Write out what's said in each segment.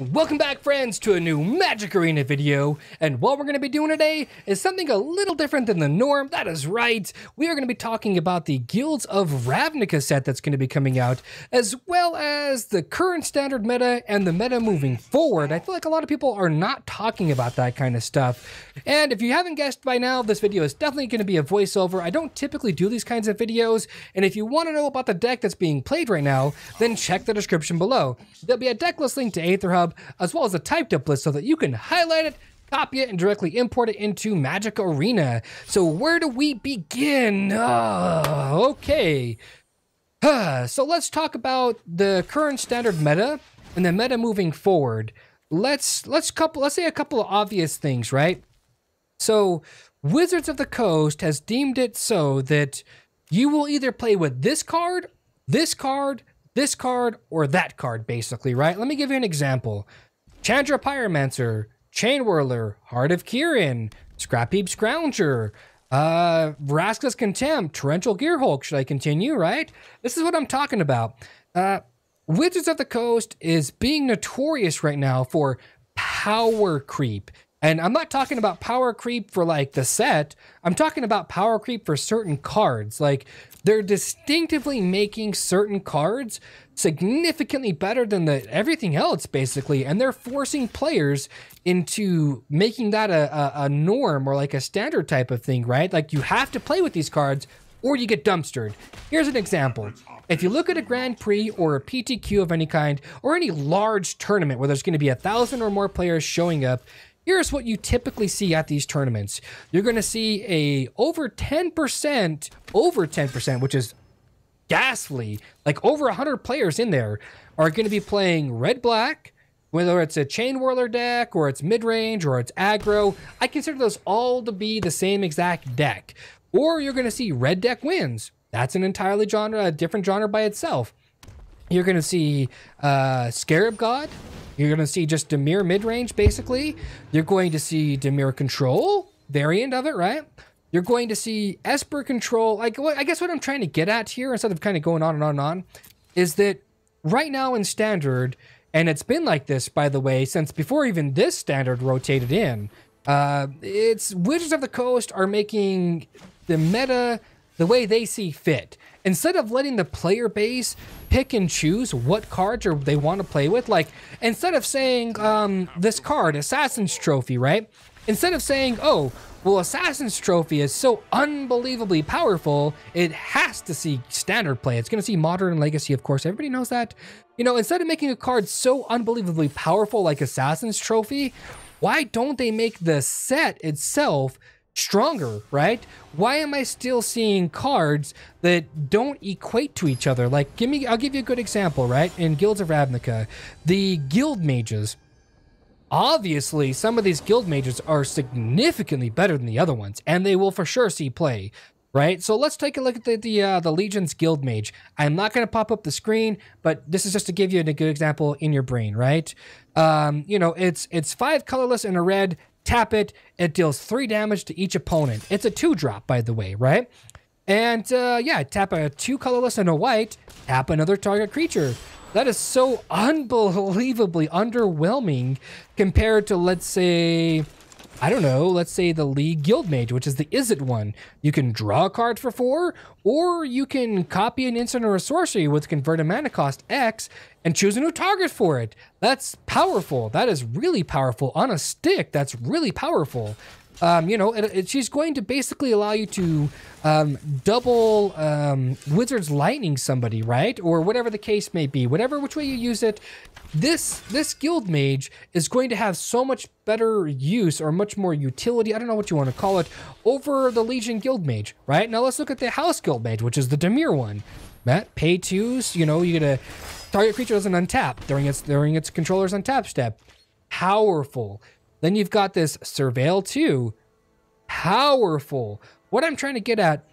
Welcome back, friends, to a new Magic Arena video, and what we're going to be doing today is something a little different than the norm. That is right, we are going to be talking about the Guilds of Ravnica set that's going to be coming out, as well as the current standard meta and the meta moving forward. I feel like a lot of people are not talking about that kind of stuff, and if you haven't guessed by now, this video is definitely going to be a voiceover. I don't typically do these kinds of videos, and if you want to know about the deck that's being played right now, then check the description below. There'll be a deck list link to Aether Hub, as well as a typed up list so that you can highlight it, copy it, and directly import it into Magic Arena. So where do we begin? Okay. So let's talk about the current standard meta and the meta moving forward. Let's say a couple of obvious things, right? So Wizards of the Coast has deemed it so that you will either play with this card, this card, this card, or that card, basically, right? Let me give you an example. Chandra Pyromancer, Chain Whirler, Heart of Kirin, Scrapheap Scrounger, Vraska's Contempt, Torrential Gearhulk. Should I continue, right? This is what I'm talking about. Wizards of the Coast is being notorious right now for power creep. And I'm not talking about power creep for like the set. I'm talking about power creep for certain cards. Like they're distinctively making certain cards significantly better than everything else, basically. And they're forcing players into making that a norm or like a standard type of thing, right? Like you have to play with these cards or you get dumpstered. Here's an example. If you look at a Grand Prix or a PTQ of any kind, or any large tournament where there's going to be 1,000 or more players showing up, here's what you typically see at these tournaments. You're going to see over 10%, which is ghastly, like over 100 players in there are going to be playing red-black, whether it's a Chain Whirler deck or it's mid-range or it's aggro. I consider those all to be the same exact deck. Or you're going to see red deck wins. That's an entirely different genre by itself. You're going to see Scarab God. You're going to see just Dimir mid-range, basically. You're going to see Dimir Control, variant of it, right? You're going to see Esper Control. I guess what I'm trying to get at here, instead of kind of going on and on and on, is that right now in Standard, and it's been like this, by the way, since before even this Standard rotated in, it's Wizards of the Coast are making the meta the way they see fit. Instead of letting the player base pick and choose what cards they want to play with, like instead of saying this card, Assassin's Trophy, right? Instead of saying, oh, well, Assassin's Trophy is so unbelievably powerful, it has to see standard play. It's going to see Modern and Legacy, of course. Everybody knows that. You know, instead of making a card so unbelievably powerful like Assassin's Trophy, why don't they make the set itself stronger, right? Why am I still seeing cards that don't equate to each other? Like, I'll give you a good example, right? In Guilds of Ravnica, the Guild Mages. Obviously, some of these Guild Mages are significantly better than the other ones, and they will for sure see play, right? So let's take a look at the Legion's Guild Mage. I'm not going to pop up the screen, but this is just to give you a good example in your brain, right? You know, it's 5 colorless and a red. Tap it, it deals 3 damage to each opponent. It's a 2-drop, by the way, right? And yeah, tap a 2 colorless and a white, tap another target creature. That is so unbelievably underwhelming compared to, let's say, I don't know, let's say the League Guild Mage, which is the Izzet one. You can draw a card for 4, or you can copy an instant or a sorcery with convert a mana cost X and choose a new target for it. That's powerful. That is really powerful. On a stick, that's really powerful. You know, she's going to basically allow you to double Wizard's Lightning somebody, right? Or whatever the case may be. Which way you use it, this Guild Mage is going to have so much better use or much more utility, I don't know what you want to call it, over the Legion Guild Mage, right? Now let's look at the House Guild Mage, which is the Dimir one. Matt, pay 2s, you know, you get a target creature doesn't untap during its controller's untap step. Powerful. Then you've got this Surveil 2. Powerful. What I'm trying to get at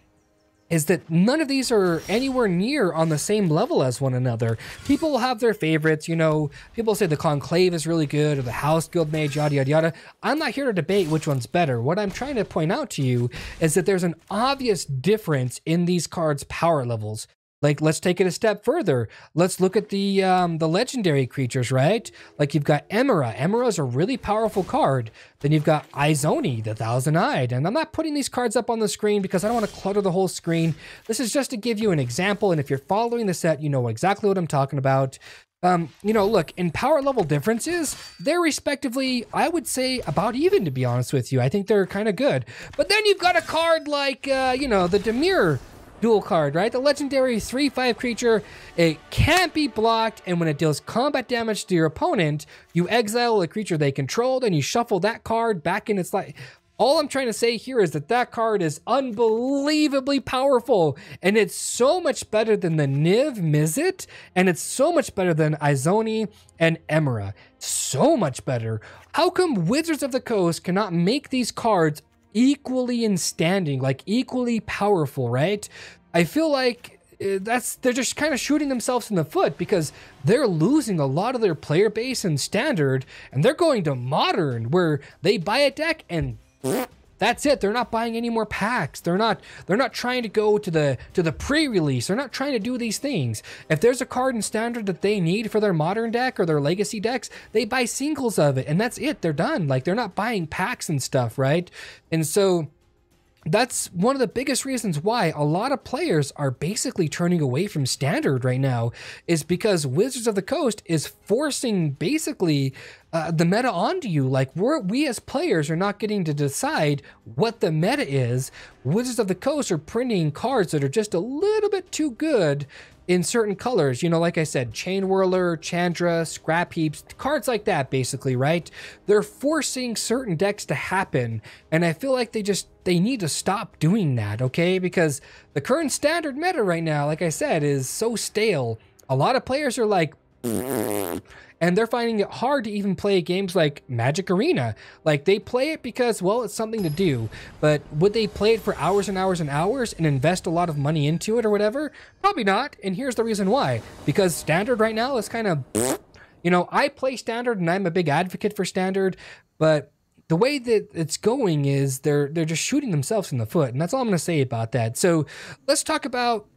is that none of these are anywhere near on the same level as one another. People will have their favorites, you know, people say the Conclave is really good or the House Guild Mage, yada, yada, yada. I'm not here to debate which one's better. What I'm trying to point out to you is that there's an obvious difference in these cards' power levels. Like, let's take it a step further. Let's look at the legendary creatures, right? Like, you've got Emera. Emera is a really powerful card. Then you've got Izoni, the Thousand-Eyed. And I'm not putting these cards up on the screen because I don't want to clutter the whole screen. This is just to give you an example, and if you're following the set, you know exactly what I'm talking about. You know, look, in power level differences, they're respectively, I would say, about even, to be honest with you. I think they're kind of good. But then you've got a card like, you know, the Dimir dual card, right? The legendary 3/5 creature. It can't be blocked, and when it deals combat damage to your opponent, you exile a creature they controlled, and you shuffle that card back in its life. All I'm trying to say here is that that card is unbelievably powerful, and it's so much better than the Niv Mizzet, and it's so much better than Izoni and Emera. So much better. How come Wizards of the Coast cannot make these cards equally in standing, like equally powerful, right? I feel like they're just kind of shooting themselves in the foot because they're losing a lot of their player base in Standard, and they're going to Modern, where they buy a deck and that's it. They're not buying any more packs. They're not trying to go to the pre-release. They're not trying to do these things. If there's a card in Standard that they need for their Modern deck or their Legacy decks, they buy singles of it, and that's it. They're done. Like, they're not buying packs and stuff, right? And so that's one of the biggest reasons why a lot of players are basically turning away from Standard right now, is because Wizards of the Coast is forcing basically the meta onto you. Like, we as players are not getting to decide what the meta is. Wizards of the Coast are printing cards that are just a little bit too good in certain colors, you know, like I said, Chain Whirler, Chandra, Scrap Heaps, cards like that, basically, right? They're forcing certain decks to happen, and I feel like they need to stop doing that, okay? Because the current Standard meta right now, like I said, is so stale. A lot of players are like, and they're finding it hard to even play games like Magic Arena. Like, they play it because, well, it's something to do, but would they play it for hours and hours and hours and invest a lot of money into it or whatever? Probably not, and here's the reason why. Because Standard right now is kind of, you know, I play Standard and I'm a big advocate for Standard, but the way that it's going is they're just shooting themselves in the foot, and that's all I'm going to say about that. So let's talk about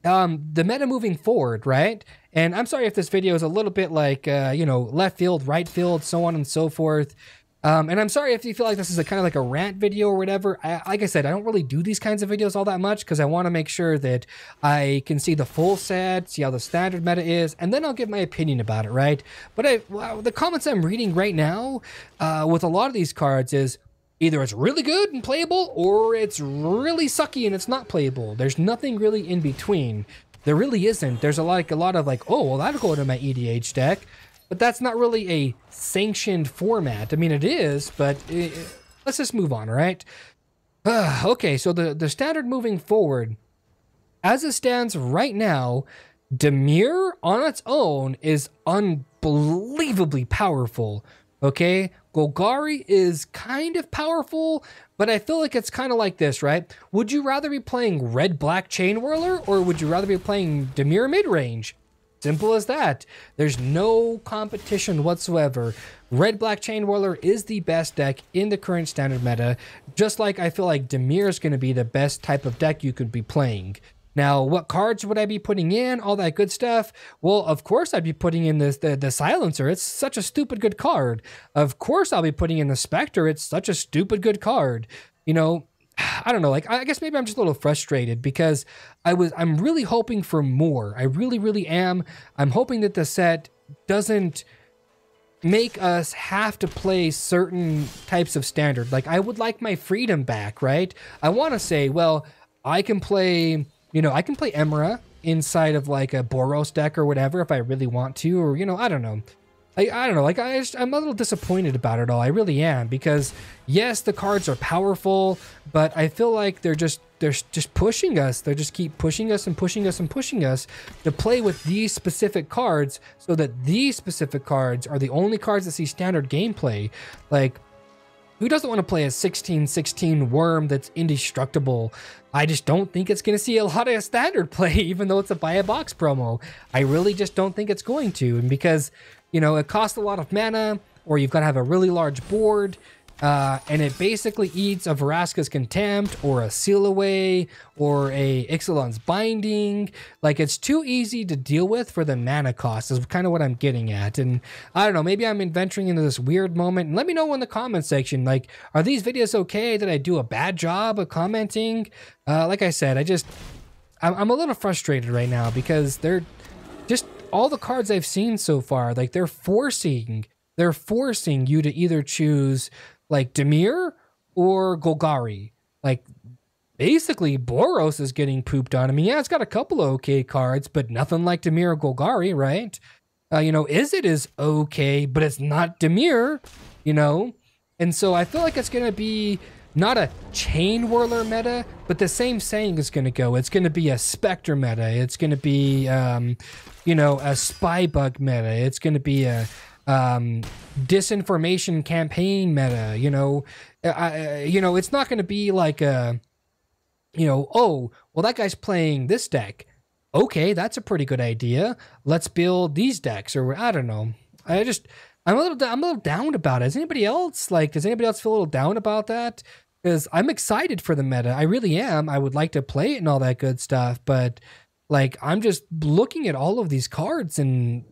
the meta moving forward, right? And I'm sorry if this video is a little bit like, you know, left field, right field, so on and so forth. And I'm sorry if you feel like this is a kind of like a rant video or whatever. Like I said, I don't really do these kinds of videos all that much because I want to make sure that I can see the full set, see how the Standard meta is, and then I'll give my opinion about it, right? But the comments I'm reading right now with a lot of these cards is either it's really good and playable, or it's really sucky and it's not playable. There's nothing really in between. There really isn't. There's a lot of like, oh, well, that'll go into my EDH deck. But that's not really a sanctioned format. I mean, it is, but let's just move on, all right? Okay, so the Standard moving forward, as it stands right now, Dimir on its own is unbelievably powerful, okay? Golgari is kind of powerful, but I feel like it's kind of like this, right? Would you rather be playing red-black Chain Whirler, or would you rather be playing Dimir mid-range? Simple as that. There's no competition whatsoever. Red-black Chain Whirler is the best deck in the current Standard meta, just like I feel like Dimir is going to be the best type of deck you could be playing. Now, what cards would I be putting in? All that good stuff. Well, of course I'd be putting in the Silencer. It's such a stupid good card. Of course I'll be putting in the Spectre. It's such a stupid good card. You know, I don't know. Like, I guess maybe I'm just a little frustrated because I'm really hoping for more. I really, really am. I'm hoping that the set doesn't make us have to play certain types of Standard. Like, I would like my freedom back, right? I want to say, well, I can play... You know, I can play Emera inside of like a Boros deck or whatever if I really want to, or, you know, I don't know. I don't know, like I'm a little disappointed about it all. I really am, because yes, the cards are powerful, but I feel like they're just pushing us. They just keep pushing us and pushing us and pushing us to play with these specific cards, so that these specific cards are the only cards that see Standard gameplay. Like, who doesn't want to play a 16/16 worm that's indestructible? I just don't think it's going to see a lot of Standard play, even though it's a buy a box promo. I really just don't think it's going to. And because, you know, it costs a lot of mana, or you've got to have a really large board, and it basically eats a Vraska's Contempt or a Seal Away or a Ixalan's Binding. Like, it's too easy to deal with for the mana cost is kind of what I'm getting at. And I don't know, maybe I'm venturing into this weird moment. And let me know in the comment section, like, are these videos okay? Did I do a bad job of commenting? Like I said, I'm a little frustrated right now because they're just all the cards I've seen so far, like they're forcing you to either choose like Dimir or Golgari. Like, basically Boros is getting pooped on. I mean, yeah, it's got a couple of okay cards, but nothing like Dimir or Golgari, right? You know, Izzet is okay, but it's not Dimir, you know? And so I feel like it's going to be not a Chain Whirler meta, but the same saying is going to go. It's going to be a Spectre meta. It's going to be, you know, a Spybug meta. It's going to be a disinformation campaign meta, you know. You know, it's not going to be like a, you know, oh, well, that guy's playing this deck. Okay, that's a pretty good idea. Let's build these decks, or I don't know. I'm a little down about it. Does anybody else feel a little down about that? Because I'm excited for the meta. I really am. I would like to play it and all that good stuff, but like, I'm just looking at all of these cards and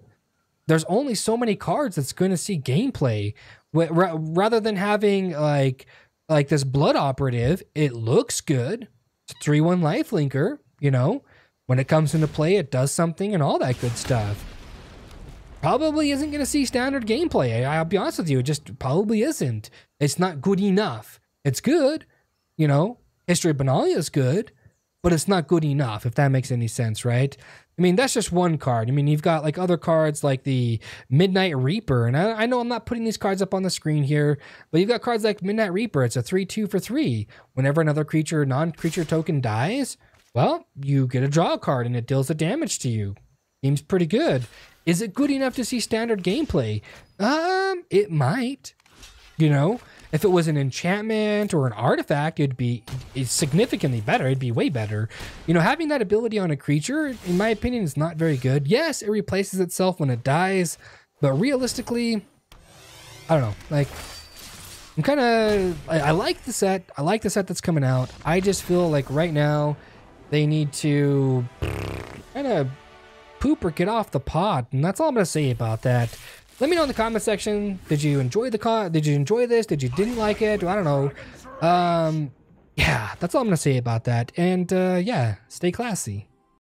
there's only so many cards that's going to see gameplay. Rather than having like this Blood Operative, it looks good. It's a 3/1 lifelinker, you know. When it comes into play, it does something and all that good stuff. Probably isn't going to see standard gameplay. I'll be honest with you, it just probably isn't. It's not good enough. It's good, you know. History of Benalia is good, but it's not good enough, if that makes any sense, right? I mean, that's just one card. I mean, you've got like other cards like the Midnight Reaper, and I know I'm not putting these cards up on the screen here, but you've got cards like Midnight Reaper. It's a 3/2 for 3. Whenever another creature, non-creature token dies, well, you get a draw card and it deals the damage to you. Seems pretty good. Is it good enough to see standard gameplay? It might. You know, if it was an enchantment or an artifact, it's significantly better. It'd be way better. You know, having that ability on a creature, in my opinion, is not very good. Yes, it replaces itself when it dies, but realistically, I don't know. Like, I like the set. I like the set that's coming out. I just feel like right now they need to kind of poop or get off the pot, and that's all I'm gonna say about that. Let me know in the comment section. Did you enjoy Did you enjoy this? Did you didn't like it? I don't know. Yeah, that's all I'm gonna say about that. And yeah, stay classy.